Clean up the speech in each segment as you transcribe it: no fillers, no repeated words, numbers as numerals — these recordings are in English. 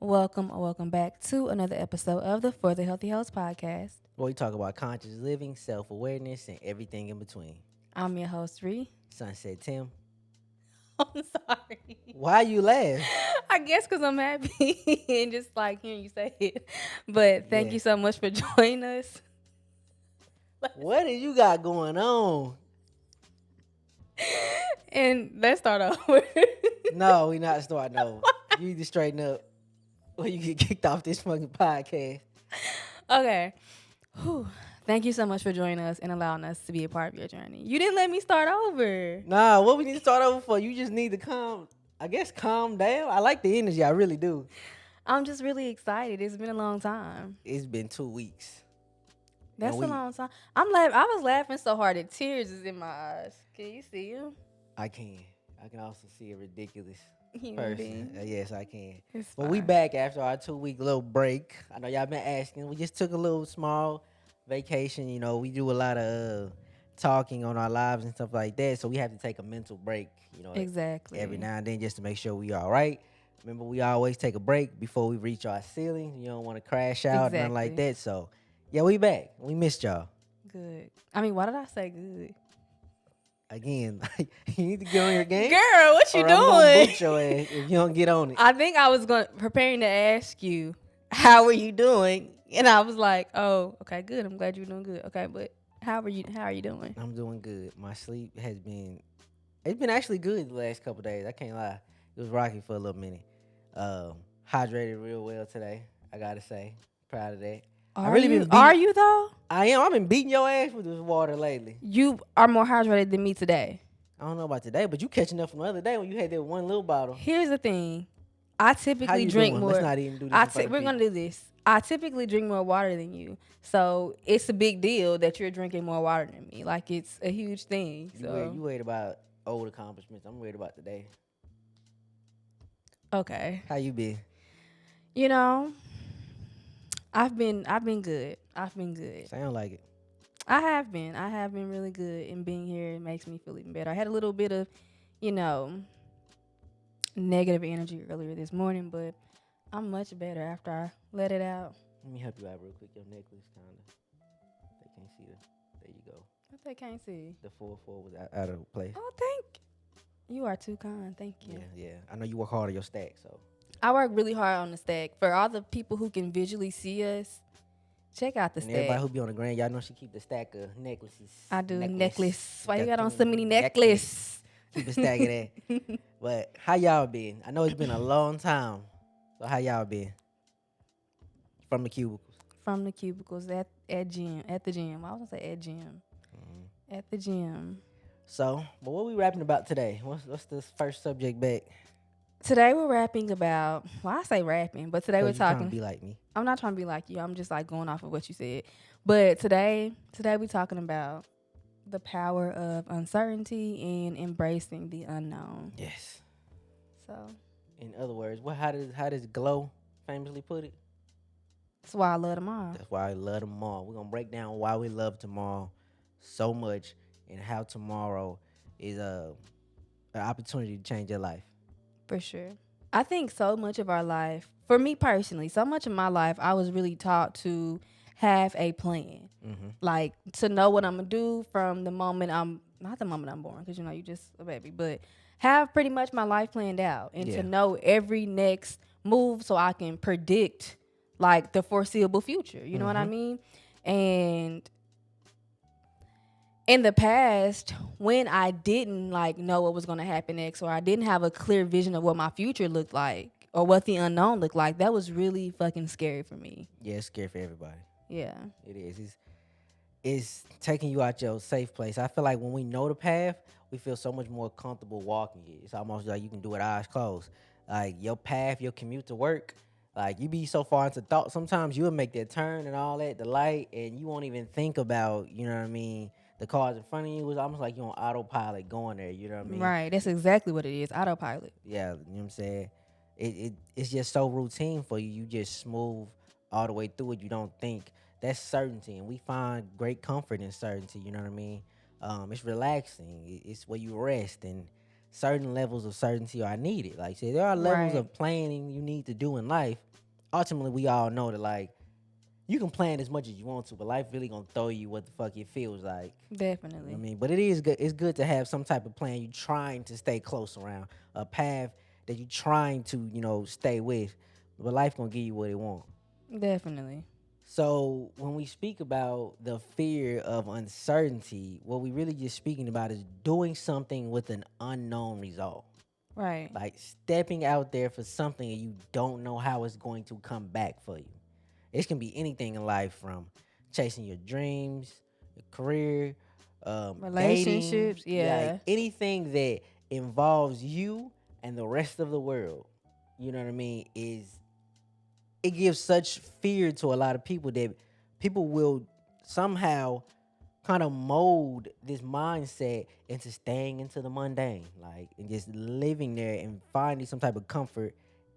Welcome back to another episode of the For the Healthy Health podcast. Where we talk about conscious living, self awareness, and everything in between. I'm your host, Ree. Sunset Tim. I'm sorry. Why you laugh? I guess because I'm happy and just like hearing you say it. But thank Yeah. you so much for joining us. What do you got going on? And let's start over. No, we not starting over. You need to straighten up or you get kicked off this fucking podcast. Okay. Whew. Thank you so much for joining us and allowing us to be a part of your journey. You didn't let me start over. Nah, what we need to start over for? You just need to calm down. I like the energy, I really do. I'm just really excited. It's been a long time. It's been 2 weeks. That's And a long time. I was laughing so hard that tears is in my eyes. Can you see them? I can. I can also see a ridiculous Human person. being. Yes, I can. It's But we fine. back after our 2 week little break. I know y'all been asking. We just took a little small vacation. You know, we do a lot of talking on our lives and stuff like that. So we have to take a mental break, Exactly. every now and then just to make sure we all right. Remember, we always take a break before we reach our ceiling. You don't want to crash out, nothing like Exactly. that. So, yeah, we back. We missed y'all. Good. I mean, why did I say good? Again, you need to get on your game. Girl, what you or I'm gonna doing? boot your ass if you don't get on it. I think I was preparing to ask you, how are you doing? And I was like, oh, okay, good. I'm glad you're doing good. Okay, but how are you doing? I'm doing good. My sleep it's been actually good the last couple days. I can't lie. It was rocky for a little minute. Hydrated real well today. I gotta say, proud of that. Are really you? been Are beat- you though? I am. I've been beating your ass with this water lately. You are more hydrated than me today. I don't know about today, but you catching up from the other day when you had that one little bottle. Here's the thing. I How typically you drink doing? more. Let's not even do this. We're gonna do this. I typically drink more water than you, so it's a big deal that you're drinking more water than me. Like it's a huge thing. You worried about old accomplishments. I'm worried about today. Okay, How you been? you know, I've been good. I've been good. Sound like it. I have been. I have been really good, and being here makes me feel even better. I had a little bit of, you know, negative energy earlier this morning, but I'm much better after I let it out. Let me help you out real quick. Your necklace kind of. They can't see the. There you go. What they can't see. The 4-4 was out of place. Oh, thank you. Are too kind. Thank you. Yeah. I know you work hard on your stack, so. I work really hard on the stack. For all the people who can visually see us, check out the And everybody stack. who be on the ground, y'all know she keep the stack of necklaces. I do necklace. Why you Got got on too so many necklace? Keep a stack of that. But how y'all been? I know it's been a long time. So how y'all been? From the cubicles. From the cubicles at the gym. I was gonna say at gym. At the gym. So, but what we rapping about today? What's this first subject back? Today we're rapping about. Well, I say rapping, but today we're 'Cause you trying to talking. be like me. I'm not trying to be like you. I'm just like going off of what you said. But today we're talking about the power of uncertainty and embracing the unknown. Yes. So In other words, how does Glow famously put it? that's why I love them all. That's why I love tomorrow. We're gonna break down why we love tomorrow so much and how tomorrow is an opportunity to change your life. For sure. I think so much of our life, for me personally, so much of my life, I was really taught to have a plan. Like to know what I'm going to do from the moment not the moment I'm born, because you just a baby, but have pretty much my life planned out and Yeah. to know every next move so I can predict like the foreseeable future. You know what I mean? And in the past, when I didn't like know what was going to happen next, or I didn't have a clear vision of what my future looked like or what the unknown looked like, that was really fucking scary for me. Yeah, it's scary for everybody. Yeah. It is. It's taking you out your safe place. I feel like when we know the path, we feel so much more comfortable walking it. It's almost like you can do it eyes closed. Like your path, your commute to work, like you be so far into thought. Sometimes you'll make that turn and all that, the light, and you won't even think about, you know what I mean, the cars in front of you. It's almost like you're on autopilot going there, you know what I mean? Right. That's exactly what it is. Autopilot. Yeah, you know what I'm saying? It's just so routine for you. You just smooth all the way through it. You don't think. That's certainty, and we find great comfort in certainty. You know what I mean? It's relaxing. It's where you rest, and certain levels of certainty are needed. Like, say there are levels Right. of planning you need to do in life. Ultimately, we all know that like you can plan as much as you want to, but life really gonna throw you what the fuck it feels like. You know what I Definitely. mean? But it is good. It's good to have some type of plan you trying to stay close around, a path that you trying to, stay with. But life gonna give you what it want. Definitely. So when we speak about the fear of uncertainty, what we really just speaking about is doing something with an unknown result. Right. Like stepping out there for something and you don't know how it's going to come back for you. It can be anything in life from chasing your dreams, your career, dating, Relationships. yeah, like Yeah. anything that involves you and the rest of the world. You know what I mean? Is it gives such fear to a lot of people that people will somehow kind of mold this mindset into staying into the mundane, like and just living there and finding some type of comfort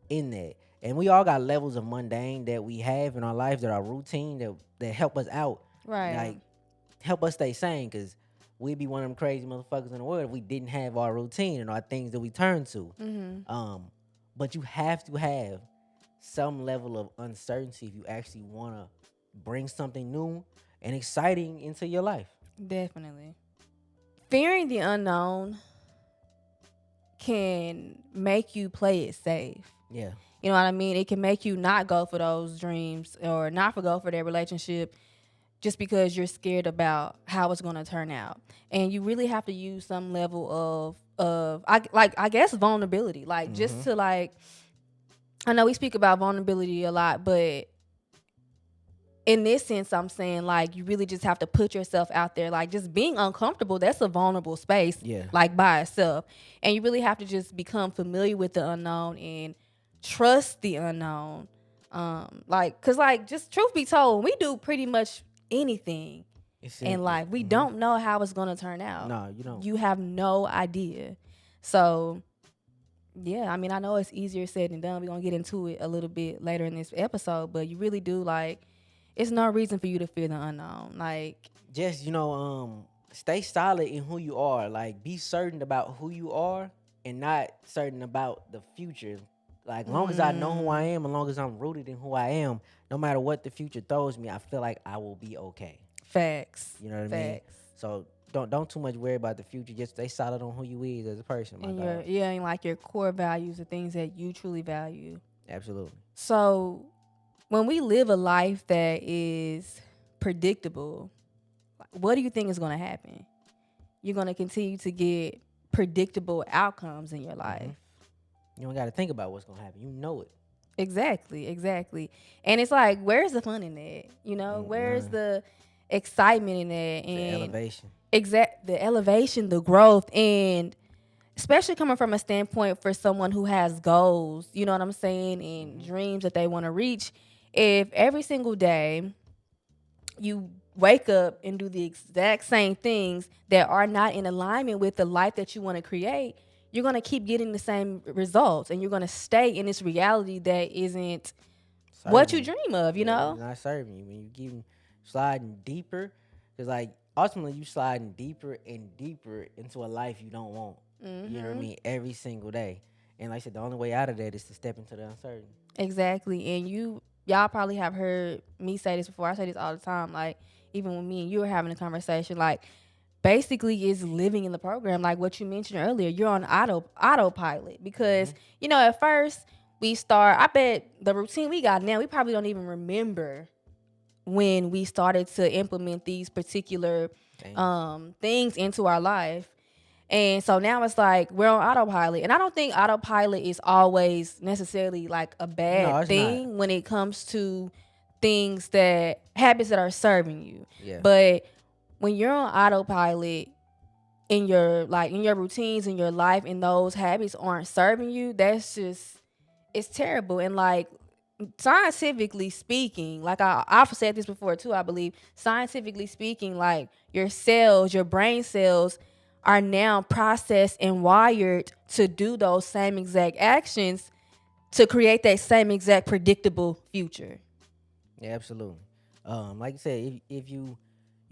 in that. And we all got levels of mundane that we have in our lives that are routine that help us out, Right. like help us stay sane. Cause we'd be one of them crazy motherfuckers in the world if we didn't have our routine and our things that we turn to. Mhm. Um, but you have to have some level of uncertainty if you actually want to bring something new and exciting into your life. Definitely. Fearing the unknown can make you play it safe. Yeah. You know what I mean? It can make you not go for those dreams or not go for that relationship just because you're scared about how it's going to turn out. And you really have to use some level I guess vulnerability. Like Mm-hmm. just to like I know we speak about vulnerability a lot, but in this sense, I'm saying like you really just have to put yourself out there. Like just being uncomfortable, that's a vulnerable space, Yeah. like by itself. And you really have to just become familiar with the unknown and trust the unknown. Cause like just truth be told, we do pretty much anything in life. We Mm-hmm. don't know how it's gonna turn out. No, you don't. You have no idea. So yeah, I mean, I know it's easier said than done. We're gonna get into it a little bit later in this episode, but you really do like it's no reason for you to fear the unknown. Like, Just stay solid in who you are. Like, be certain about who you are, and not certain about the future. Like, long as I know who I mm, am, as long as I'm rooted in who I am, no matter what the future throws me, I feel like I will be okay. facts, You know what I mean? facts, So don't too much worry about the future. Just stay solid on who you is as a person, my and dog. and like your core values, the things that you truly value. Absolutely. So when we live a life that is predictable, what do you think is gonna happen? You're gonna continue to get predictable outcomes in your Mm-hmm. life. You don't got to think about what's gonna happen. You know it. Exactly, exactly. And it's like, where's the fun in that? Where's None. the excitement in that? The And elevation. the elevation, the growth, and especially coming from a standpoint for someone who has goals, you know what I'm saying, and Mm-hmm. dreams that they want to reach. If every single day you wake up and do the exact same things that are not in alignment with the life that you want to create, you're going to keep getting the same results and you're going to stay in this reality that isn't what Serving you you. dream of, you Yeah, it's know? not serving you. When you keep sliding deeper, because like ultimately you sliding deeper and deeper into a life you don't want. You know what I Mhm. mean? Every single day. And like I said, the only way out of that is to step into the uncertain. Exactly. And y'all probably have heard me say this before. I say this all the time. Like, even when me and you were having a conversation, like basically is living in the program, like what you mentioned earlier. You're on autopilot Mm-hmm. because, at first we start, I bet the routine we got now, we probably don't even remember when we started to implement these particular Things. things into our life. And so now it's like we're on autopilot. And I don't think autopilot is always necessarily like a No, bad it's not. thing when it comes to habits that are serving you. Yeah. But when you're on autopilot in your routines in your life and those habits aren't serving you, that's just it's terrible. And like scientifically speaking, like I've said this before too, I believe, scientifically speaking, like your cells, your brain cells are now processed and wired to do those same exact actions to create that same exact predictable future. Yeah, absolutely. Like I said, if you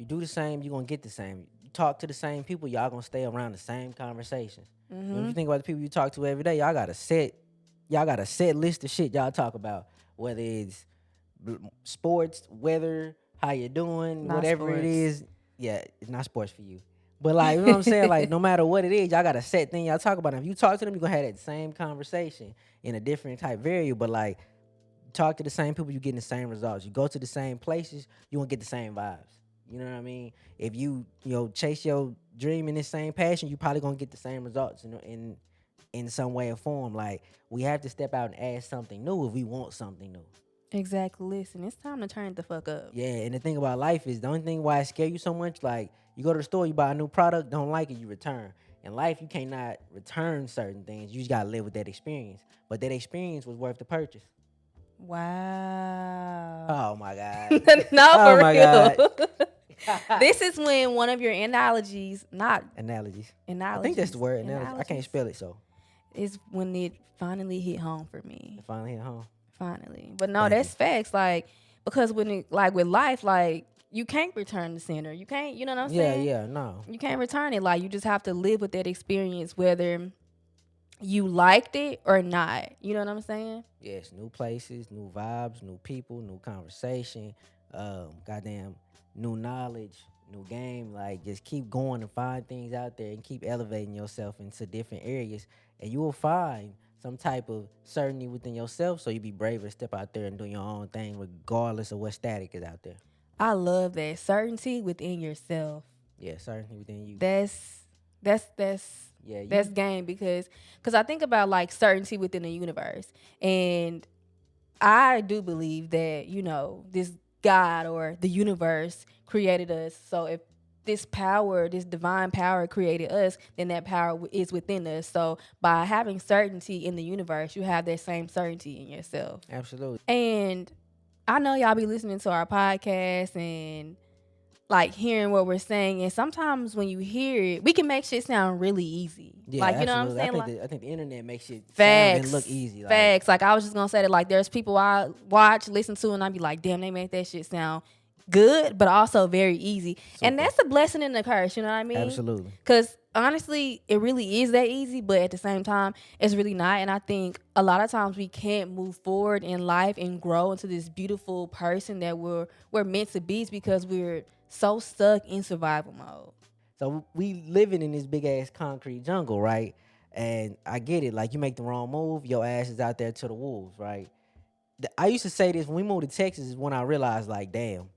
do the same, you're gonna get the same. You talk to the same people, y'all gonna stay around the same conversations. And if you think about the people you talk to every day, y'all got a set list of shit y'all talk about, whether it's sports, weather, how you doing, Not whatever it sports. is. Yeah, it's not sports for you. But like, you know what I'm saying? Like, no matter what it is, y'all got a set thing y'all talk about. And if you talk to them, you're gonna have that same conversation in a different type variable. But like, talk to the same people, you getting the same results. You go to the same places, you gonna get the same vibes. You know what I mean? If you chase your dream in this same passion, you probably gonna get the same results. In some way or form. Like, we have to step out and add something new if we want something new. Exactly. Listen, it's time to turn the fuck up. Yeah, and the thing about life is the only thing why it scare you so much, like you go to the store, you buy a new product, don't like it, you return. In life, you cannot return certain things. You just gotta live with that experience. But that experience was worth the purchase. Wow. Oh my God. No, Oh for my real. God. This is when one of your analogies, not Analogies. I think that's the analogies, word. Analogy. I can't spell it, so is when it finally hit home for me. it finally hit home. Finally. But no, Thank you. that's facts. Like, because when it, like with life, like you can't return the center. You can't, you know what I'm Yeah, saying? yeah, no. You can't return it. Like, you just have to live with that experience, whether you liked it or not. You know what I'm saying? Yes, new places, new vibes, new people, new conversation, goddamn new knowledge, new game. Like, just keep going and find things out there and keep elevating yourself into different areas, and you will find some type of certainty within yourself. So you be braver to step out there and do your own thing, regardless of what static is out there. I love that certainty within yourself. Yeah, certainty within you. That's that's that's Yeah, that's you. game because I think about like certainty within the universe, and I do believe that, this God or the universe created us. So if this power, this divine power created us, then that power is within us. So by having certainty in the universe, you have that same certainty in yourself. Absolutely. And I know y'all be listening to our podcast and like hearing what we're saying, and sometimes when you hear it, we can make shit sound really easy. Yeah, Like, you know what I'm absolutely. saying? Like, I think the internet makes it sound and look facts. easy. Like, Facts. Like, I was just gonna say that, like, there's people I watch, listen to, and I'd be like, damn, they make that shit sound good, but also very easy. And super. that's a blessing and a curse, you know what I mean? Absolutely. Because honestly, it really is that easy, but at the same time, it's really not. And I think a lot of times we can't move forward in life and grow into this beautiful person that we're meant to be because we're so stuck in survival mode. So we living in this big ass concrete jungle, right? And I get it. Like, you make the wrong move, your ass is out there to the wolves, right? I used to say this when we moved to Texas is when I realized, like, damn,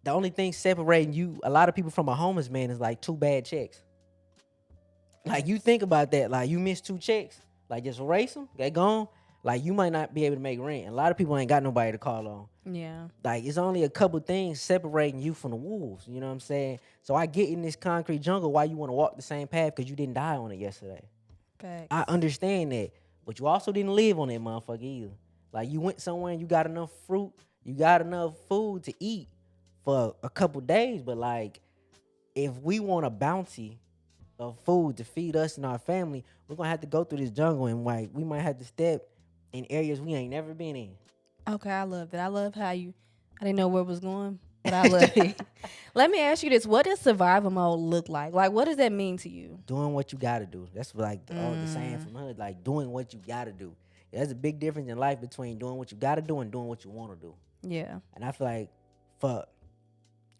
the only thing separating you, a lot of people from a homeless man, is like two bad checks. Like, you think about that, like you missed two checks, like just erase them, they gone. Like, you might not be able to make rent. A lot of people ain't got nobody to call on. Yeah. Like, it's only a couple things separating you from the wolves. You know what I'm saying? So I get in this concrete jungle why you want to walk the same path because you didn't die on it yesterday. Facts. I understand that, but you also didn't live on that motherfucker either. Like, you went somewhere and you got enough fruit, you got enough food to eat for a couple days. But like, if we want a bounty of food to feed us and our family, we're gonna have to go through this jungle, and like, we might have to step in areas we ain't never been in. Okay, I love that. I love how I didn't know where it was going, but I love it. Let me ask you this. What does survival mode look like? Like, what does that mean to you? Doing what you gotta do. That's like the saying from hood, like doing what you gotta do. There's a big difference in life between doing what you gotta do and doing what you wanna do. Yeah. And I feel like, for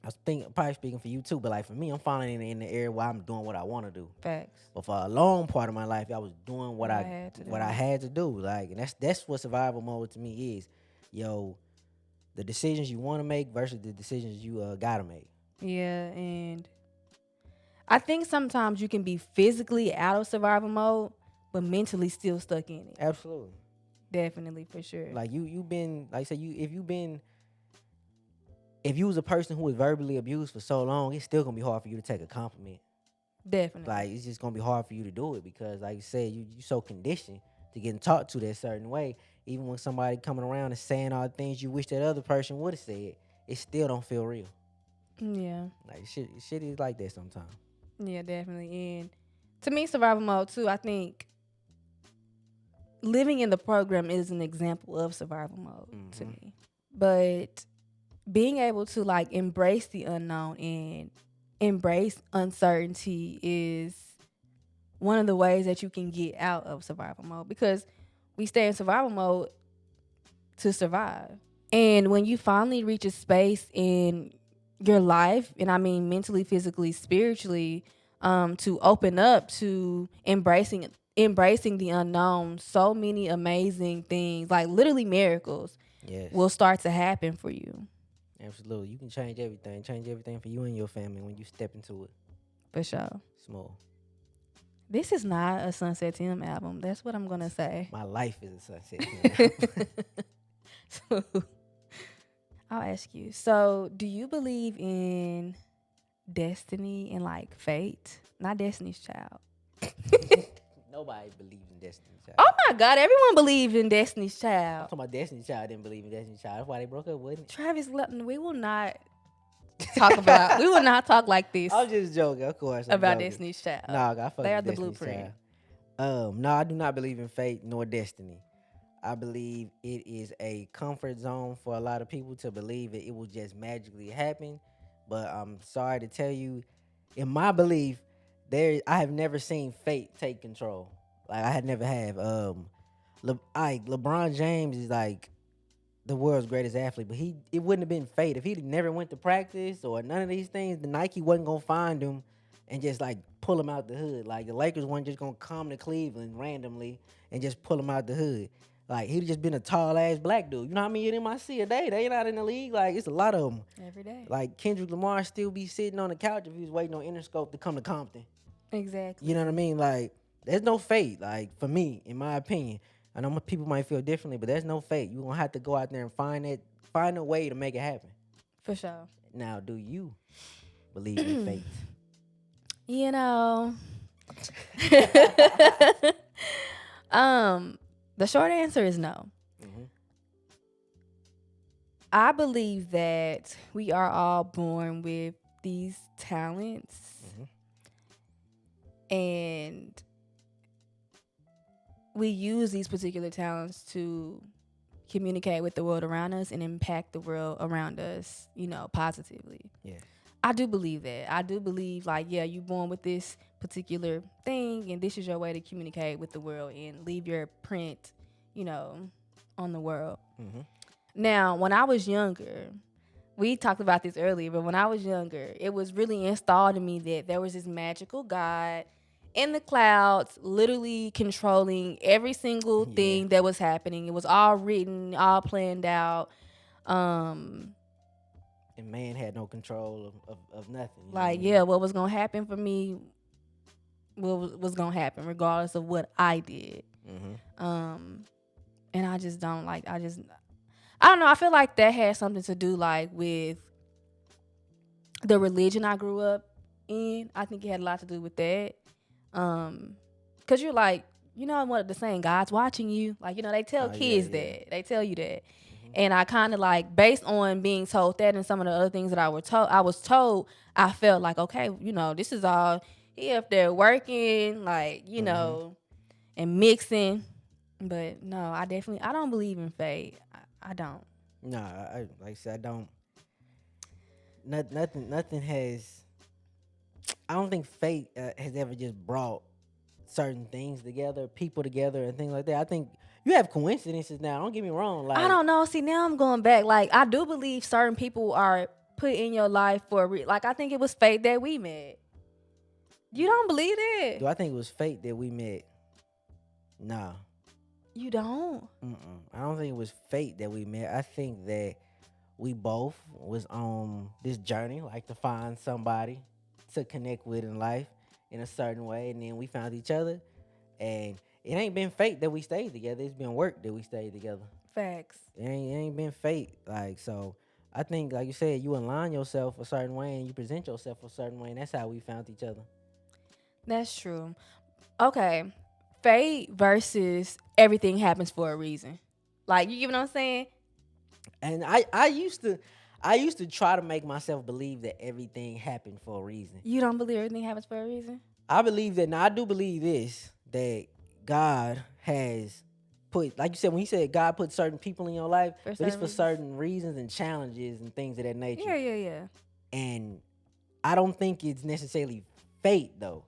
I was thinking, probably speaking for you too, but like for me, I'm finally in the area where I'm doing what I want to do. Facts. But for a long part of my life, I was doing what What I had to do. Like, and that's what survival mode to me is. Yo, the decisions you want to make versus the decisions you gotta make. Yeah, and I think sometimes you can be physically out of survival mode, but mentally still stuck in it. Absolutely. Definitely, for sure. Like, you've been, like I said, if you was a person who was verbally abused for so long, it's still gonna be hard for you to take a compliment. Definitely. Like, it's just gonna be hard for you to do it because, like you said, you so conditioned to getting taught to that certain way. Even when somebody coming around and saying all the things you wish that other person would have said, it still don't feel real. Yeah. Like, shit is like that sometimes. Yeah, definitely. And to me, survival mode too, I think living in the program is an example of survival mode to me. But being able to like embrace the unknown and embrace uncertainty is one of the ways that you can get out of survival mode, because we stay in survival mode to survive. And when you finally reach a space in your life, and I mean mentally, physically, spiritually, to open up to embracing the unknown, so many amazing things, like literally miracles, Yes, will start to happen for you. absolutely. You can change everything for you and your family when you step into it. For sure. Small. This is not a Sunset Tim album. That's what I'm gonna say. My life is a sunset. Now. So I'll ask you. So, do you believe in destiny and like fate? Not Destiny's Child. Nobody believes in Destiny Child. Oh my God, everyone believes in Destiny's I'm Child. talking about Destiny Child didn't believe in Destiny Child. That's why they broke up, wasn't it? Travis Lutton, we will not talk about. We will not talk like this I'm just joking, of course. I'm about joking. Destiny's Child. Nah, I fuck They are with the Destiny's blueprint. Child. No, I do not believe in fate nor destiny. I believe it is a comfort zone for a lot of people to believe that it will just magically happen. But I'm sorry to tell you, in my belief, I have never seen fate take control. Like I had never have. LeBron James is like the world's greatest athlete, but it wouldn't have been fate if he never went to practice or none of these things. The Nike wasn't gonna find him and just like pull him out the hood. Like the Lakers weren't just gonna come to Cleveland randomly and just pull him out the hood. Like he'd just been a tall ass black dude. You know how many of them I see a day? They not in the league. Like it's a lot of them. Every day. Like Kendrick Lamar still be sitting on the couch if he was waiting on Interscope to come to Compton. Exactly. You know what I mean? Like there's no fate. Like for me, in my opinion, I know people might feel differently, but there's no fate. You gonna have to go out there and find a way to make it happen. For sure. Now, do you believe in fate? You know. The short answer is no. Mm-hmm. I believe that we are all born with these talents, and we use these particular talents to communicate with the world around us and impact the world around us, positively. Yeah. I do believe that. I do believe, like, yeah, you're born with this particular thing, and this is your way to communicate with the world and leave your print, on the world. Mm-hmm. Now, when I was younger, we talked about this earlier, but when I was younger, it was really installed in me that there was this magical God in the clouds, literally controlling every single thing that was happening. It was all written, all planned out. And man had no control of nothing. Like, yeah, what was going to happen for me was going to happen regardless of what I did. Mm-hmm. And I just don't like, I don't know. I feel like that had something to do like with the religion I grew up in. I think it had a lot to do with that. Cause you're like, what the saying, God's watching you. Like, they tell kids that. They tell you that. Mm-hmm. And I kind of like, based on being told that and some of the other things that I was told, I felt like, okay, this is all he up there working, like, and mixing. But no, I don't believe in fate. I don't. No, like I said, I don't. Nothing has. I don't think fate has ever just brought certain things together, people together, and things like that. I think you have coincidences now. Don't get me wrong. Like I don't know. See, now I'm going back. Like I do believe certain people are put in your life for like I think it was fate that we met. You don't believe that? Do I think it was fate that we met? Nah. You don't? I don't think it was fate that we met. I think that we both was on this journey, like to find somebody to connect with in life in a certain way, and then we found each other. And it ain't been fate that we stayed together. It's been work that we stayed together. Facts. It ain't been fate. Like, so I think, like you said, you align yourself a certain way and you present yourself a certain way, and that's how we found each other. That's true. Okay. Fate versus everything happens for a reason. Like, you get what I'm saying? And I used to try to make myself believe that everything happened for a reason. You don't believe everything happens for a reason? I believe that. Now I do believe this, that God has put, like you said, when you said God put certain people in your life, but it's for certain reasons and challenges and things of that nature. Yeah. And I don't think it's necessarily fate though.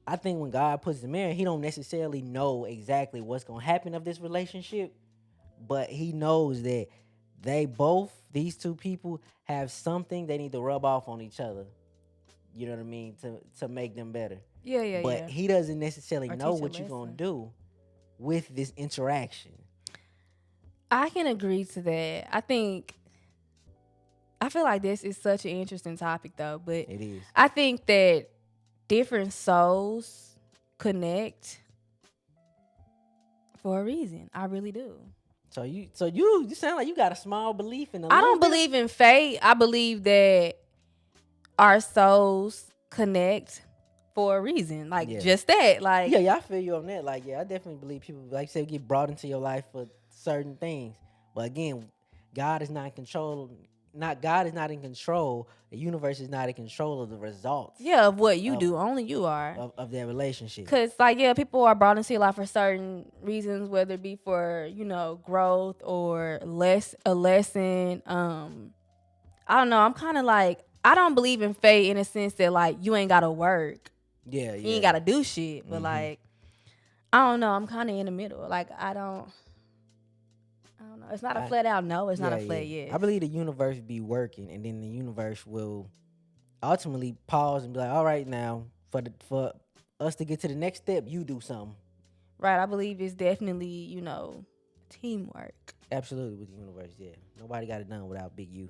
I think when God puts them in, he don't necessarily know exactly what's gonna happen of this relationship, but he knows that these two people have something they need to rub off on each other. You know what I mean? To make them better. Yeah, yeah, But yeah. he doesn't necessarily Or know teach a what you're gonna lesson. do with this interaction. I can agree to that. I feel like this is such an interesting topic though, but It is. I think that different souls connect for a reason. I really do. So you sound like you got a small belief in a I little don't bit of believe in fate. I believe that our souls connect for a reason. Like yeah. just that. Like Yeah, I feel you on that. Like, yeah, I definitely believe people, like you said, get brought into your life for certain things. But again, God is not in control. Not God is not in control. The universe is not in control of the results yeah, of what you of do. Only you are. of that relationship. Cause like yeah, people are brought into your life for certain reasons, whether it be for, growth or a lesson. I don't know. I'm kinda like I don't believe in fate in a sense that like you ain't gotta work. Yeah, You ain't yeah. gotta do shit. But like I don't know, I'm kinda in the middle. Like I don't know. It's not a I, flat out no, it's not yeah, a yeah. flat I yes. believe the universe be working, and then the universe will ultimately pause and be like, "All right, now for us to get to the next step, you do something." Right. I believe it's definitely, teamwork. Absolutely, with the universe, yeah. Nobody got it done without Big U.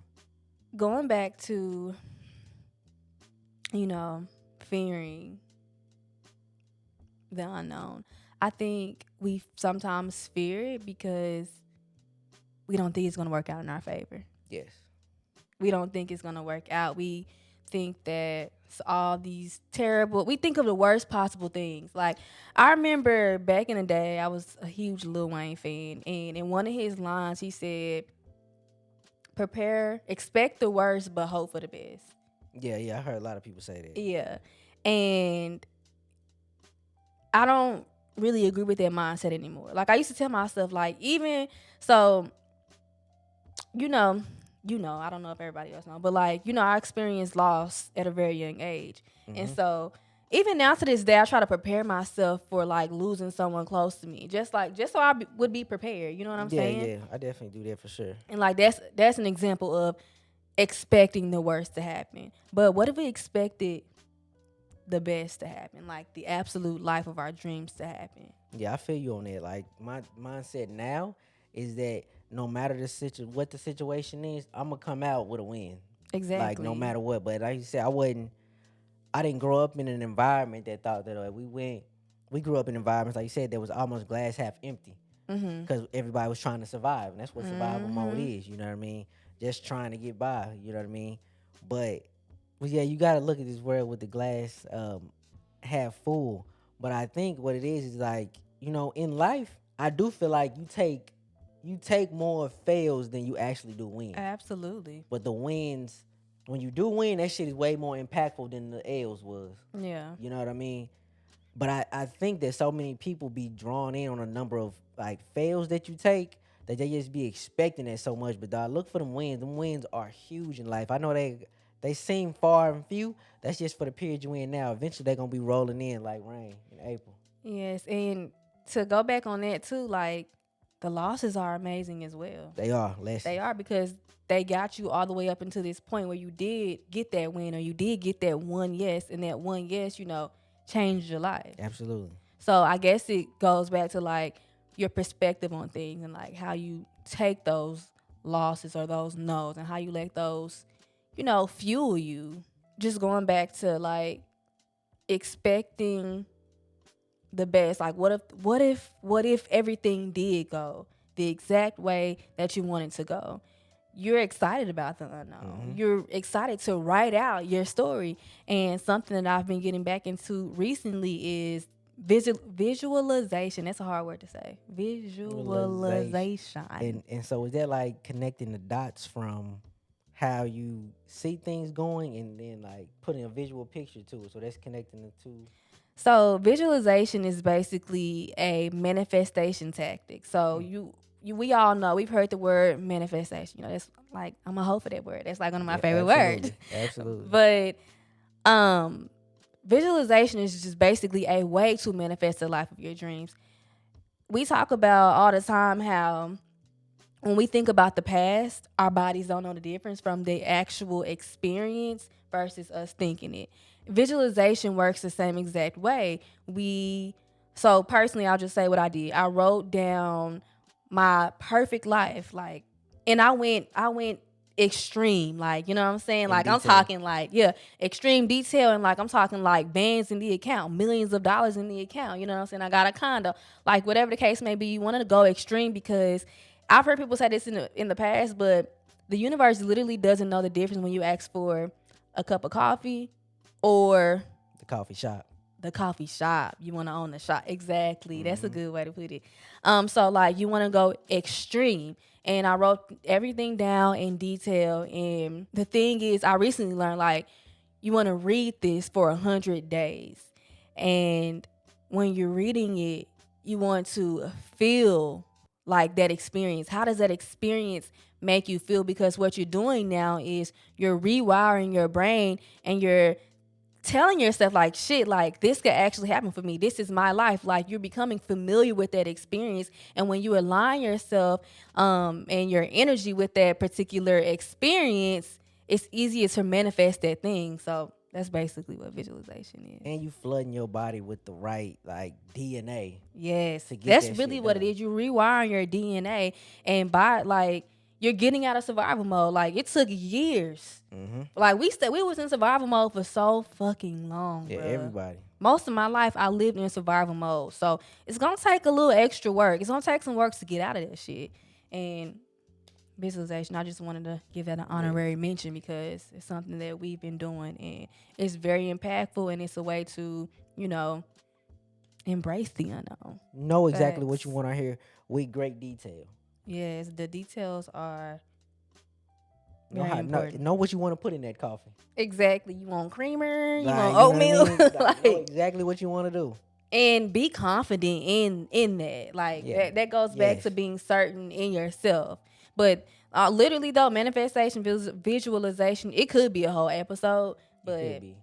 Going back to, fearing the unknown. I think we sometimes fear it because we don't think it's going to work out in our favor. Yes. We don't think it's going to work out. We think that it's all these terrible, we think of the worst possible things. Like, I remember back in the day, I was a huge Lil Wayne fan. And in one of his lines, he said, expect the worst, but hope for the best. Yeah, yeah. I heard a lot of people say that. Yeah. And I don't really agree with that mindset anymore. Like I used to tell myself, like, even so, I don't know if everybody else know, but like, I experienced loss at a very young age. And so even now to this day, I try to prepare myself for like losing someone close to me. Just so would be prepared. You know what I'm Yeah, saying? yeah. I definitely do that for sure. And like that's an example of expecting the worst to happen. But what if we expected the best to happen, like the absolute life of our dreams to happen? Yeah, I feel you on that. Like my mindset now is that no matter what the situation is, I'm gonna come out with a win. Like no Exactly. matter what. But like you said, I didn't grow up in an environment that thought that we grew up in environments like you said that was almost glass half empty because everybody was trying to survive, and that's what survival mode is. You know what I mean? Just trying to get by. You know what I mean? But yeah, you got to look at this world with the glass half full. But I think what it is like in life, I do feel like you take more fails than you actually do wins. Absolutely. But the wins, when you do win, that shit is way more impactful than the L's was. Yeah. You know what I mean? But I think that so many people be drawn in on a number of like fails that you take that they just be expecting that so much. But dog, look for them wins. Them wins are huge in life. I know they seem far and few. That's just for the period you in now. Eventually they're gonna be rolling in like rain in April. Yes, and to go back on that too, like the losses are amazing as well. They are lessons. They are because they got you all the way up until this point where you did get that win or you did get that one yes, and that one yes, changed your life. Absolutely. So I guess it goes back to like your perspective on things and like how you take those losses or those no's and how you let those, fuel you. Just going back to like expecting the best. Like what if everything did go the exact way that you wanted to go? You're excited about the unknown. You're excited to write out your story. And something that I've been getting back into recently is visualization. That's a hard word to say. Visualization. And so is that like connecting the dots from how you see things going and then like putting a visual picture to it? So that's connecting the two. So visualization is basically a manifestation tactic. So we all know, we've heard the word manifestation. That's like I'm a hoe for that word. That's like one of my Yeah, favorite words. absolutely. Absolutely. But um visualization is just basically a way to manifest the life of your dreams. We talk about all the time how when we think about the past, our bodies don't know the difference from the actual experience versus us thinking it. Visualization works the same exact way. So personally, I'll just say what I did. I wrote down my perfect life, like, and I went extreme, like, you know what I'm saying? In Like, I'm detail. talking like, yeah, extreme detail, and like I'm talking like bands in the account, millions of dollars in the account, you know what I'm saying? I got a condo, like whatever the case may be. You want to go extreme because I've heard people say this in the past, but the universe literally doesn't know the difference when you ask for a cup of coffee or The coffee shop. the coffee shop. You want to own the shop. Exactly. That's a Mm-hmm. good way to put it. So like you want to go extreme. And I wrote everything down in detail. And the thing is, I recently learned like you want to read this for 100 days. And when you're reading it, you want to feel like that experience. How does that experience make you feel? Because what you're doing now is you're rewiring your brain and you're telling yourself like shit, like this could actually happen for me, this is my life. Like you're becoming familiar with that experience, and when you align yourself and your energy with that particular experience, it's easier to manifest that thing. So that's basically what visualization is. And you flooding your body with the right like DNA Yes, to get that's that really shit what it done. is. You rewiring your DNA, and by like you're getting out of survival mode. Like it took years. Mm-hmm. Like we was in survival mode for so fucking long, Yeah, bruh. everybody. Most of my life I lived in survival mode. So it's gonna take a little extra work. It's gonna take some work to get out of that shit. And visualization, I just wanted to give that an Yeah. honorary mention because it's something that we've been doing, and it's very impactful, and it's a way to, embrace the unknown. Know exactly what you Facts. want to hear with great detail. Yes, the details are Know very how important. know what you want to put in that coffee. Exactly. You want creamer, you want Like, you know what I oatmeal, mean? Like, know like, exactly what you want to do. and be confident in that. Like Yeah. that goes back Yes. to being certain in yourself. But literally though, manifestation, visualization, it could be a whole episode. It could But be.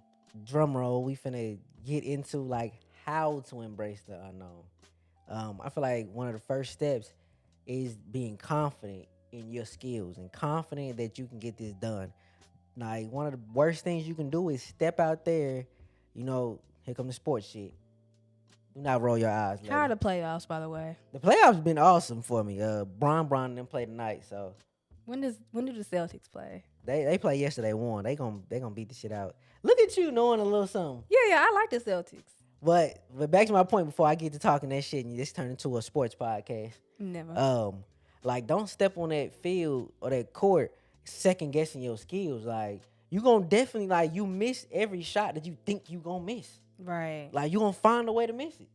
Drum roll. We finna get into like how to embrace the unknown. I feel like one of the first steps is being confident in your skills and confident that you can get this done. Like one of the worst things you can do is step out there. Here come the sports shit. Do not roll your eyes, how are lady. the playoffs, by the way? The playoffs been awesome for me. Bron and them play tonight, so When do the Celtics play? they play yesterday. Won. They gonna beat the shit out. Look at you knowing a little something. Yeah, I like the Celtics. But back to my point before I get to talking that shit and this turn into a sports podcast. Never. Like don't step on that field or that court second guessing your skills. Like you gonna definitely like you miss every shot that you think you gonna miss. Right. Like you gonna find a way to miss it.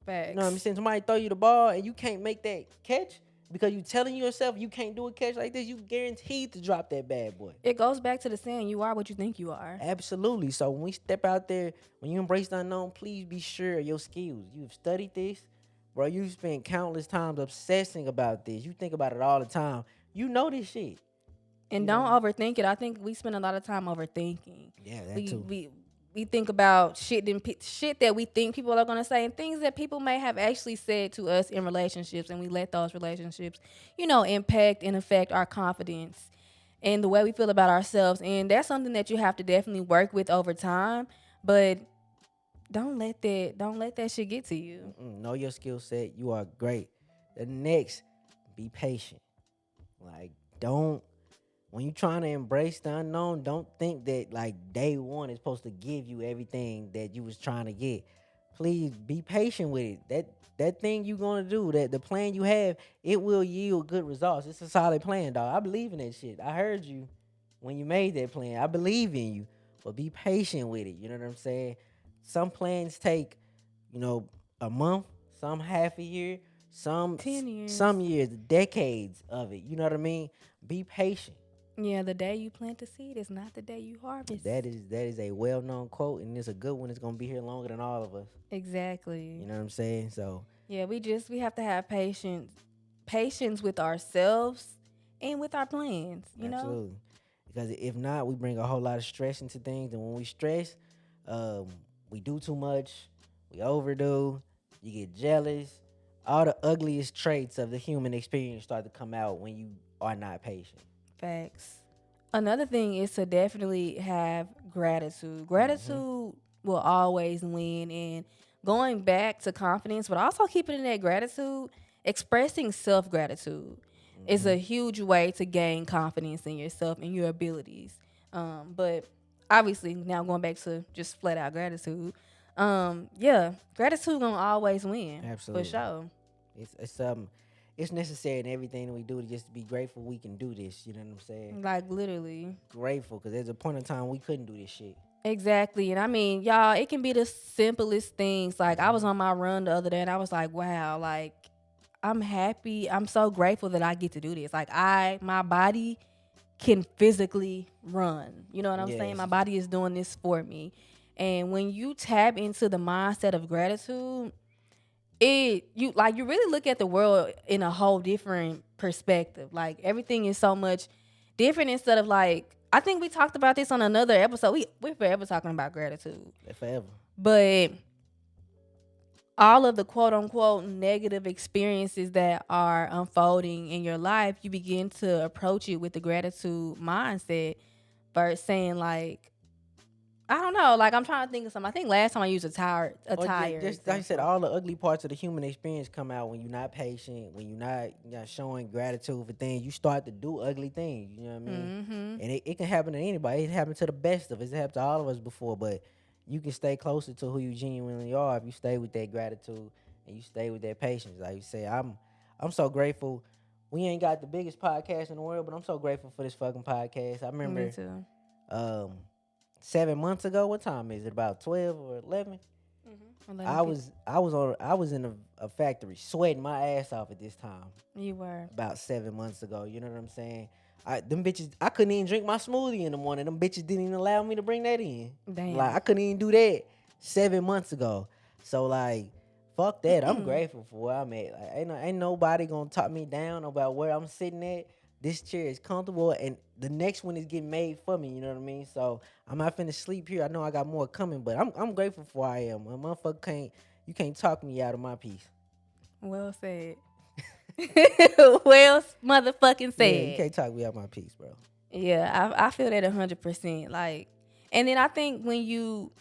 Facts. You know what I'm saying? Somebody throw you the ball and you can't make that catch because you telling yourself you can't do a catch like this. You guaranteed to drop that bad boy. It goes back to the saying, you are what you think you are. Absolutely. So when we step out there, when you embrace the unknown, please be sure of your skills. You've studied this, bro. You spent countless times obsessing about this. You think about it all the time. You know this shit. And You don't know? overthink it. I think we spend a lot of time overthinking. Yeah, that We too. we we think about shit that we think people are gonna say, and things that people may have actually said to us in relationships, and we let those relationships, impact and affect our confidence and the way we feel about ourselves. And that's something that you have to definitely work with over time. But don't let that shit get to you. Know your skill set. You are great. The next, be patient. Like, don't when you trying to embrace the unknown, don't think that like day one is supposed to give you everything that you was trying to get. Please be patient with it. That thing you gonna do, that the plan you have, it will yield good results. It's a solid plan, dog. I believe in that shit. I heard you when you made that plan. I believe in you. But be patient with it. You know what I'm saying? Some plans take, a month, some half a year, some 10 years. some years, decades of it. You know what I mean? Be patient. Yeah, the day you plant the seed is not the day you harvest. That is a well known quote, and it's a good one. It's gonna be here longer than all of us. Exactly. You know what I'm saying? So Yeah, we have to have patience with ourselves and with our plans, absolutely, because if not, we bring a whole lot of stress into things, and when we stress, um, we do too much, we overdo, you get jealous. All the ugliest traits of the human experience start to come out when you are not patient. Facts. Another thing is to definitely have gratitude. Hmm. Gratitude will always win. And going back to confidence, but also keeping in that gratitude, expressing self gratitude is Hmm. a huge way to gain confidence in yourself and your abilities. But obviously, now going back to just flat out gratitude, yeah, gratitude gonna always win for Absolutely. sure. It's necessary in everything that we do to just be grateful we can do this. You know what I'm saying? Like literally. Grateful because there's a point in time we couldn't do this shit. Exactly. And I mean, y'all, it can be the simplest things. Like I was Hmm. on my run the other day and I was like, wow, like I'm happy. I'm so grateful that I get to do this. Like my body can physically run. You know what I'm saying? Yes. My body is doing this for me. And when you tap into the mindset of gratitude, you really look at the world in a whole different perspective. Like everything is so much different instead of like I think we talked about this on another episode. We're forever talking about gratitude. Forever. But all of the quote unquote negative experiences that are unfolding in your life, you begin to approach it with the gratitude mindset versus saying like I don't know. Like I'm trying to think of something. I think last time I used a Or tire just like I said, example. all the ugly parts of the human experience come out when you're not patient, when you're not showing gratitude for things. You start to do ugly things. You know what I mean? Mm-hmm. And it can happen to anybody. It happened to the best of us. It happened to all of us before. But you can stay closer to who you genuinely are if you stay with that gratitude and you stay with that patience. Like you say, I'm so grateful. We ain't got the biggest podcast in the world, but I'm so grateful for this fucking podcast. I Me remember too. um 7 months ago. What time is it? About 12 or 11. Mm-hmm. 11 I was in a factory sweating my ass off at this time You were. about 7 months ago. You know what I'm saying? Them bitches, I couldn't even drink my smoothie in the morning. Them bitches didn't even allow me to bring that in. Like Damn. I couldn't even do that 7 months ago. So like, fuck that. I'm grateful for where I'm at. Like ain't nobody gonna talk me down about where I'm sitting at. This chair is comfortable, and the next one is getting made for me. You know what I mean? So I'm not finna sleep here. I know I got more coming, but I'm grateful for where I am. A motherfucker can't you can't talk me out of my piece. Well said. Well motherfucking Yeah, you said. can't talk me out of my piece, bro. Yeah, I feel that 100%. Like, and then I think when you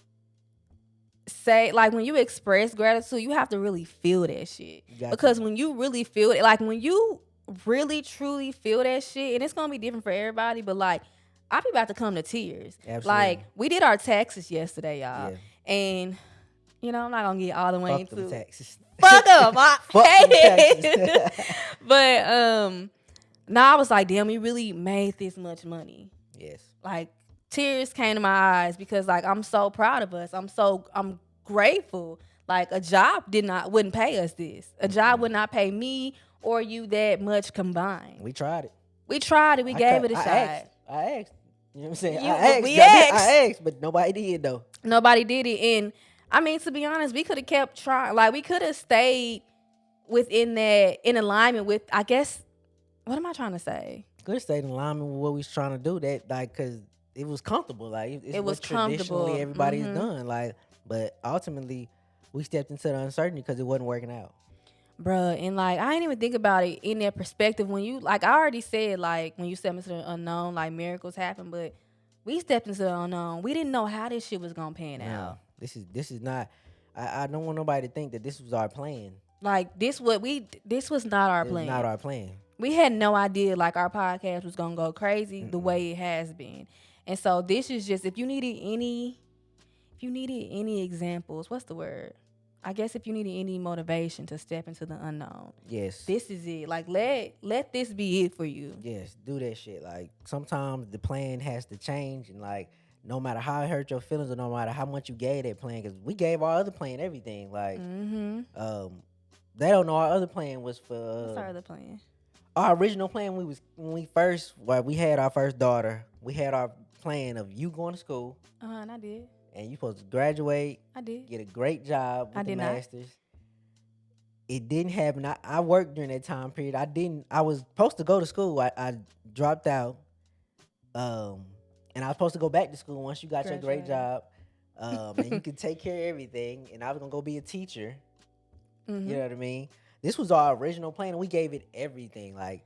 say, like, when you express gratitude, you have to really feel that shit. You got to. Because when you really feel it, like, when you really truly feel that shit, and it's gonna be different for everybody, but like, I be about to come to tears. Absolutely. Like, we did our taxes yesterday, y'all, Yeah. and I'm not gonna get all the way Fuck them into taxes. fuck them. I Fuck them hate taxes. it. But now I was like, damn, we really made this much money. Yes. Like tears came to my eyes because like I'm so proud of us. I'm grateful. Like a job wouldn't pay us this. A job Mm-mm. would not pay me or you that much combined. We tried it. We tried it. We gave it a I shot. asked. I asked. You know what I'm saying? I You asked. we Goddamn, I asked. asked, but nobody did though. Nobody did it. And I mean, to be honest, we could have kept trying. Like we could have stayed within that in alignment with I guess what am I trying to say? Could have stayed in alignment with what we was trying to do. That like, cause it was comfortable. Like it's It was what traditionally comfortable. everybody's Mm-hmm. done. Like, but ultimately, we stepped into the uncertainty because it wasn't working out. Bruh, and like I didn't even think about it in that perspective when you like I already said like when you step into the unknown, like miracles happen, but we stepped into the unknown. We didn't know how this shit was gonna pan No, out. this is not. I don't want nobody to think that this was our plan. Like this was not our It was not plan. our plan. We had no idea like our podcast was gonna go crazy the Mm-mm. way it has been. And so this is just if you needed any examples, what's the word? I guess if you needed any motivation to step into the unknown, Yes. this is it. Like let this be it for you. Yes, do that shit. Like sometimes the plan has to change, and like no matter how it hurt your feelings, or no matter how much you gave that plan, because we gave our other plan everything. Like, Mm-hmm. they don't know our other plan was What's for our other plan? our original plan. We was when we first, well, we had our first daughter. We had our plan of you going to school And I did. and you supposed to graduate, I did. get a great job I with the did not. masters. It didn't happen. I worked during that time period. I didn't. I was supposed to go to school. I dropped out. Um, and I was supposed to go back to school once you got your great Graduated. job. and you can take care of everything. And I was gonna go be a teacher. You Mm-hmm. know what I mean? This was our original plan, and we gave it everything, like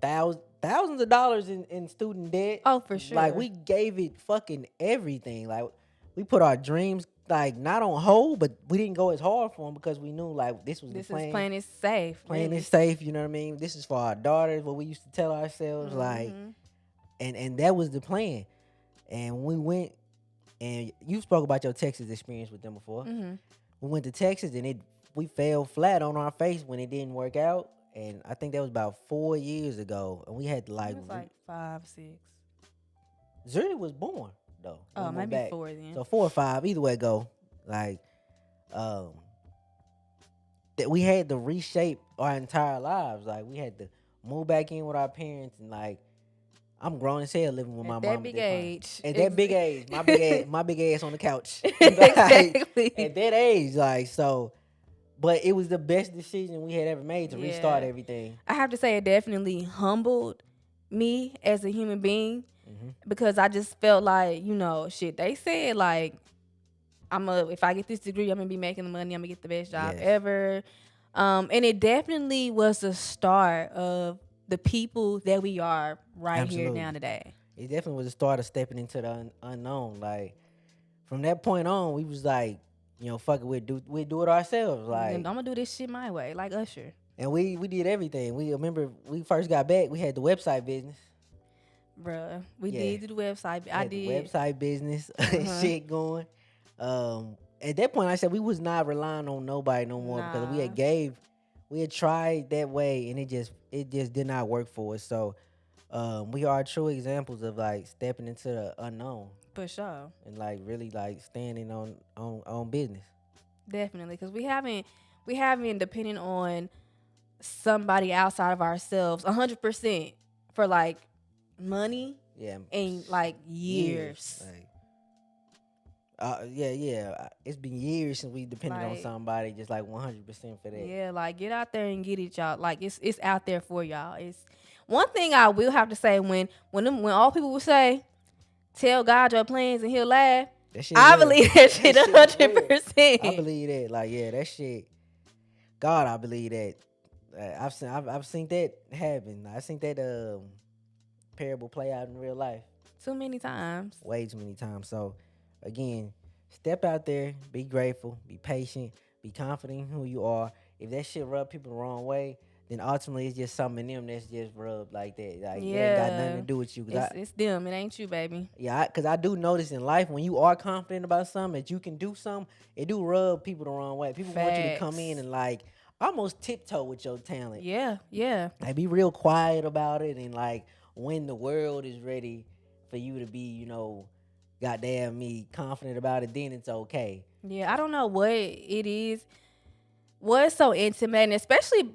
thousands of dollars in student debt. Oh, for Like sure. we gave it fucking everything. Like we put our dreams like not on hold, but we didn't go as hard for them because we knew like this was the This is plan. plain is safe, Playing it really. safe, you know what I mean? This is for our daughters, what we used to tell ourselves, like, Mm-hmm. and that was the plan. And we went, and you spoke about your Texas experience with them before. Mm-hmm. We went to Texas, and we fell flat on our face when it didn't work out. And I think that was about 4 years ago, and we had to It like was like 5, 6. Zuri was born though when Oh, we went maybe back, 4 then. so 4 or 5, either way it go, like, um, that we had to reshape our entire lives. Like we had to move back in with our parents, and like I'm grown as hell living with my At that mom at big that time. age. At that big age, my big ass on the couch. Like Exactly. at that age, like so. But it was the best decision we had ever made to restart Yeah. everything. I have to say it definitely humbled me as a human being Hmm. because I just felt like, shit, they said like if I get this degree, I'm gonna be making the money, I'm gonna get the best job Yes, ever. And it definitely was the start of the people that we are right here now absolutely. today. It definitely was a start of stepping into the unknown. Like from that point on, we was like, fuck it, we do it ourselves. I'm Like, gonna do this shit my way, like Usher. and we did everything. We remember we first got back, we had the website business. Bruh, we Yeah, did do the website. we I had the did. website business and Uh-huh. shit going. At that point, I said we was not relying on nobody no more because Nah, we had tried that way and it just did not work for us. So we are true examples of like stepping into the unknown for sure. and like really like standing on business. Definitely. Because we haven't depending on somebody outside of ourselves 100% for like money Yeah, in like years. years. Like, yeah. It's been years since we depended on Like, somebody just like 100% for that. yeah, like get out there and get it, y'all. Like it's out there for y'all. It's one thing I will have to say when all people will say, tell God your plans and he'll laugh. That shit I real. believe that shit That a shit hundred real. I percent. believe that. Like, yeah, that shit. God, I believe that. I've seen that happen. I seen that parable play out in real life Too many times. way too many times. So, again, step out there, be grateful, be patient, be confident in who you are. If that shit rub people the wrong way, then ultimately it's just something in them that's just rubbed like that. Like it ain't got nothing to Yeah. do with you. It's them. It ain't you, baby. Yeah, because I do notice in life when you are confident about something that you can do something, it do rub people the wrong way. People want you to come in Facts. and like almost tiptoe with your talent. Yeah, yeah. Like be real quiet about it, and like when the world is ready for you to be, goddamn me confident about it, then it's okay. Yeah, I don't know what it is. What's so intimate, especially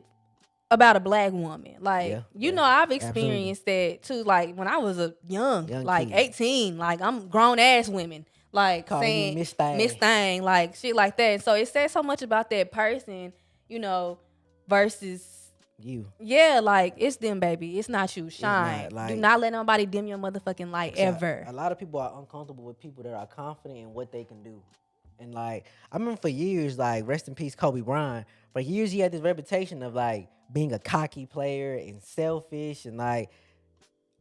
about a black woman. Like, Yeah, yeah, I've absolutely. experienced that too. Like when I was a Young like kid 18, like I'm grown ass women, like calling you saying Miss Miss Thing. Thing, like shit like that. So it says so much about that person, you know, versus You, yeah, like it's them, baby. It's not you. it's not Shine. Do like not let nobody dim your motherfucking light so ever. a lot of people are uncomfortable with people that are confident in what they can do. And like I remember for years, like rest in peace, Kobe Bryant. For years he had this reputation of like being a cocky player and selfish and like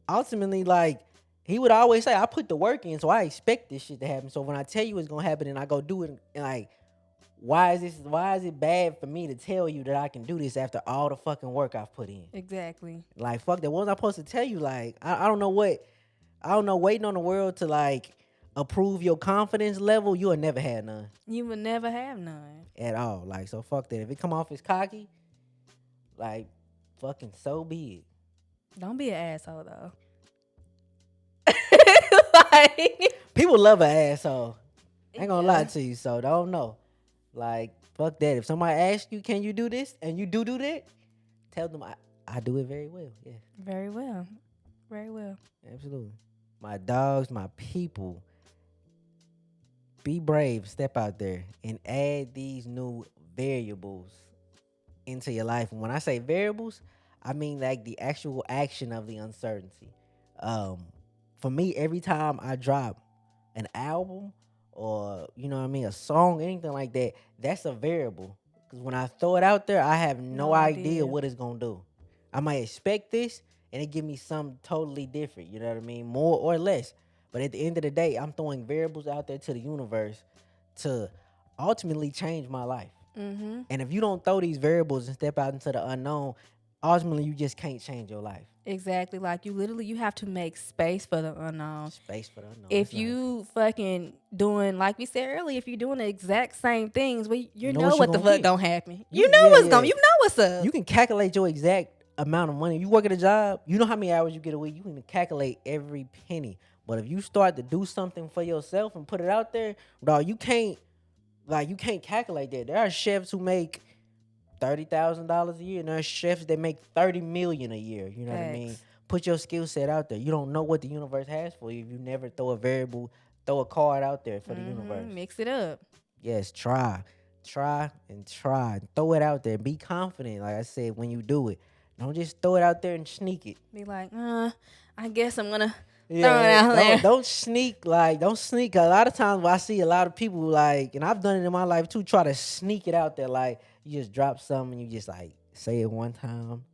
ultimately like he would always say, I put the work in, so I expect this shit to happen. So when I tell you it's gonna happen and I go do it and like why is it bad for me to tell you that I can do this after all the fucking work I've put in? Exactly. Like fuck that. What was I supposed to tell you? Like I don't know waiting on the world to like approve your confidence level, you'll never have none You will never have none. at all. Like so, fuck that. If it come off as cocky, like fucking so be it. Don't be an asshole though. Like, People love an asshole. I ain't gonna lie yeah. to you, so don't know. Like fuck that. If somebody asks you, can you do this, and you do that, tell them I do it very well. Yeah, Very well. Very well. absolutely. My dogs, my people. Be brave, step out there, and add these new variables into your life. And when I say variables, I mean like the actual action of the uncertainty. Um, for me, every time I drop an album or you know what I mean, a song, anything like that, that's a variable. Because when I throw it out there, I have no No idea idea. what it's gonna do. I might expect this, and it give me something totally different. You know what I mean, more or less. But at the end of the day, I'm throwing variables out there to the universe to ultimately change my life. Mm-hmm. And if you don't throw these variables and step out into the unknown, ultimately you just can't change your life. Exactly. Like you have to make space for the unknown. Space for the unknown. If That's right. you fucking doing, like we said earlier, if you're doing the exact same things, well, You you know know what you what the gonna fuck get. gonna happen. You You know yeah what's yeah. gonna. You know what's up. You can calculate your exact amount of money. You work at a job, you know how many hours you get a week. You can calculate every penny. But if you start to do something for yourself and put it out there, dog, you can't calculate that. There are chefs who make $30,000 a year, and there are chefs that make 30 million a year. You know what I mean? Facts. Put your skill set out there. You don't know what the universe has for you if you never throw a variable, throw a card out there for the universe. Mix it up. Yes, try and try. Throw it out there. Be confident. Like I said, when you do it, don't just throw it out there and sneak it. Be like, I guess I'm gonna throw it Yeah, out there. don't sneak. Like don't sneak. A lot of times, I see a lot of people like, and I've done it in my life too. Try to sneak it out there. Like you just drop something, and you just like say it one time,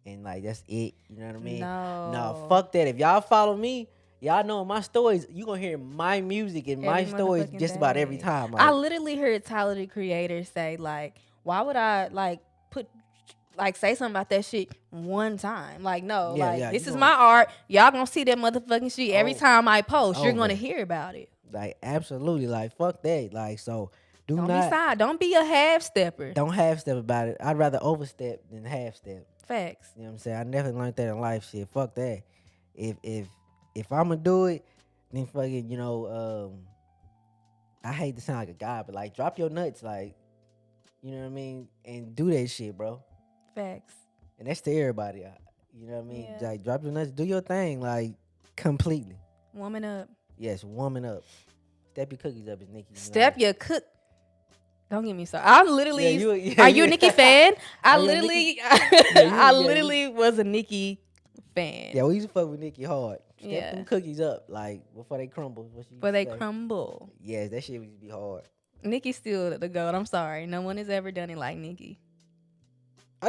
and like that's it. You know what I mean? No, No. fuck that. If y'all follow me, y'all know my stories. You gonna hear my music and my Every stories motherfucking just about every day. time. I Like literally heard Tyler the Creator say, like, why would I like put like say something about that shit one time? Like, no, yeah, like yeah. You this is gonna my art. Y'all gonna see that motherfucking shit every over, time I post. You're gonna over. hear about it. Like absolutely. Like fuck that. Like so. Do Don't be not. side. Don't be a half stepper. Don't half step about it. I'd rather overstep than half step. Facts. You know what I'm saying? I never learned that in life. Shit, fuck that. If I'ma do it, then fucking I hate to sound like a guy, but like drop your nuts, like you know what I mean, and do that shit, bro. Facts. And that's to everybody. You know what I mean? Yeah. Like drop your nuts, do your thing, like completely. Woman up. Yes, woman up. Step your cookies up, as Nicki Step Minaj. your cook. Don't get me started. I literally. Yeah, Are you a Nicki fan? I Are you a literally. Yeah, you. I Yeah, literally was a Nicki fan. yeah. We used to fuck with Nicki hard. Step Yeah. them cookies up, like before they crumble. What she used But to they say. crumble. Yes, that shit used to be hard. Nicki's still the GOAT. I'm sorry. No one has ever done it like Nicki.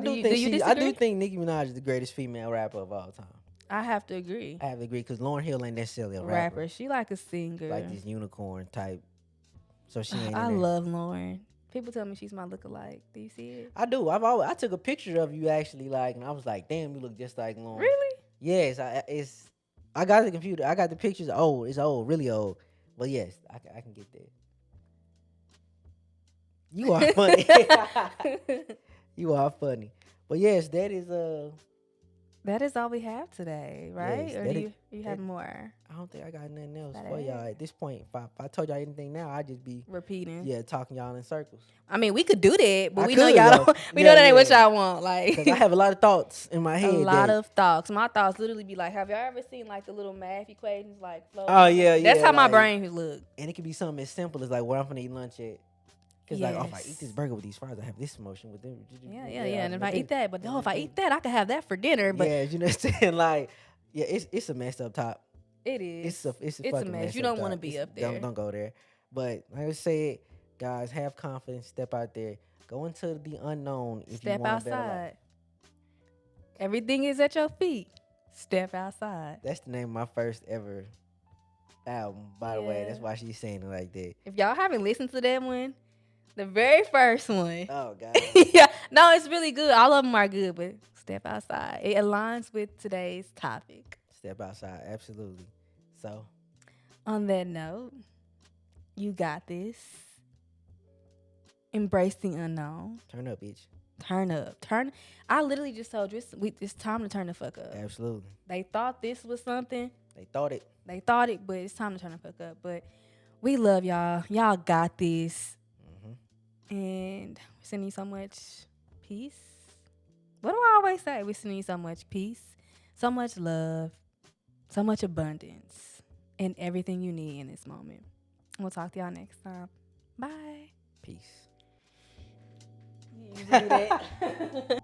Do you I do disagree? think Nicki Minaj is the greatest female rapper of all time. I have to agree. I have to agree because Lauryn Hill ain't necessarily a rapper. Rapper. She like a singer. Like this unicorn type. So she ain't I in there. love Lauren. People tell me she's my lookalike. Do you see it? I do. I took a picture of you actually, like, and I was like, damn, you look just like Lauryn. Really? Yes, I got the computer. I got the pictures. Old. It's old, really old. But yes, I can get that. You are funny. You are funny. But yes, that is That is all we have today, right? Yes, Or that do is- you have that- more? I don't think I got nothing else That for y'all it? at this point. If I told y'all anything now, I'd just be Repeating. talking y'all in circles. I mean, we could do that, but I we know could, y'all though. don't. We know Yeah, that ain't what yeah. y'all want. Like Cause I have a lot of thoughts in my a head. lot of thoughts. My thoughts literally be like, have y'all ever seen like the little math equations like floating? Oh, yeah, That's yeah, how my like- brain look. and it could be something as simple as like where I'm gonna eat lunch at. Cause like, oh, if I eat Yes. this burger with these fries, I have this emotion with them. Yeah. And if I eat that, but if I eat that, I could have that for dinner. But yeah, you know what I'm saying? Like, yeah, it's a messed up top. it is. It's a It's a fucking mess. You up don't want to top. be It's- up there. Don't go there. But like I said, guys, have confidence. Step out there. Go into the unknown. If Step you want a better life. outside. Everything is at your feet. Step outside. That's the name of my first ever album, by the way. Yeah. That's why she's saying it like that. If y'all haven't listened to that one, the very first one. Oh God. Yeah. No, it's really good. All of them are good, but step outside. It aligns with today's topic. Step outside, absolutely. So On that note, you got this. Embrace the unknown. turn up, bitch. Turn up. I literally just told you it's time to turn the fuck up. Absolutely. They thought this was something. They thought it. They thought it, but it's time to turn the fuck up. But we love y'all. Y'all got this. And we're sending you so much peace. What do I always say? We're sending you so much peace, so much love, so much abundance, and everything you need in this moment. We'll talk to y'all next time. Bye. Peace. You do that.